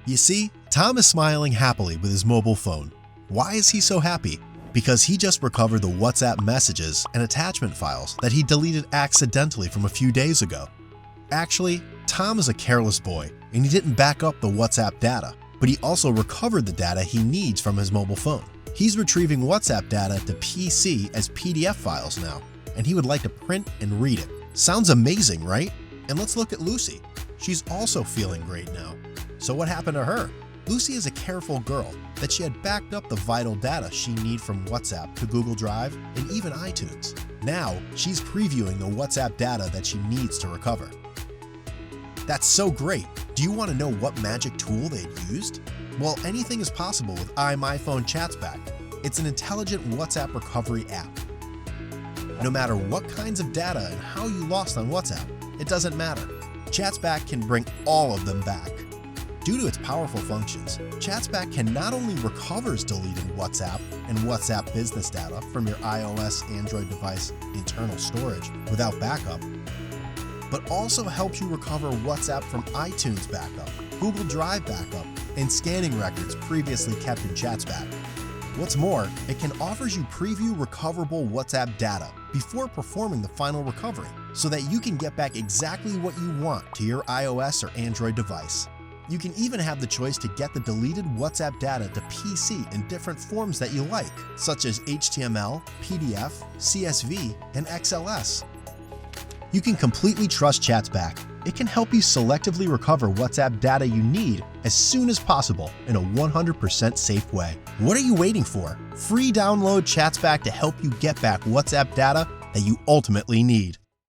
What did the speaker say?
You see, Tom is smiling happily with his mobile phone. Why is he so happy? Because he just recovered the WhatsApp messages and attachment files that he deleted accidentally from a few days ago. Actually, Tom is a careless boy and he didn't back up the WhatsApp data, but he also recovered the data he needs from his mobile phone. He's retrieving WhatsApp data to PC as PDF files now, and he would like to print and read it. Sounds amazing, right? And let's look at Lucy. She's also feeling great now. So what happened to her? Lucy is a careful girl that she had backed up the vital data she needs from WhatsApp to Google Drive and even iTunes. Now, she's previewing the WhatsApp data that she needs to recover. That's so great! Do you want to know what magic tool they'd used? Well, anything is possible with iMyFone ChatsBack. It's an intelligent WhatsApp recovery app. No matter what kinds of data and how you lost on WhatsApp, it doesn't matter. ChatsBack can bring all of them back. Due to its powerful functions, ChatsBack can not only recovers deleted WhatsApp and WhatsApp business data from your iOS Android device internal storage without backup, but also helps you recover WhatsApp from iTunes backup, Google Drive backup, and scanning records previously kept in ChatsBack. What's more, it can offers you preview recoverable WhatsApp data before performing the final recovery, so that you can get back exactly what you want to your iOS or Android device. You can even have the choice to get the deleted WhatsApp data to PC in different forms that you like, such as HTML, PDF, CSV, and XLS. You can completely trust ChatsBack. It can help you selectively recover WhatsApp data you need as soon as possible in a 100% safe way. What are you waiting for? Free download ChatsBack to help you get back WhatsApp data that you ultimately need.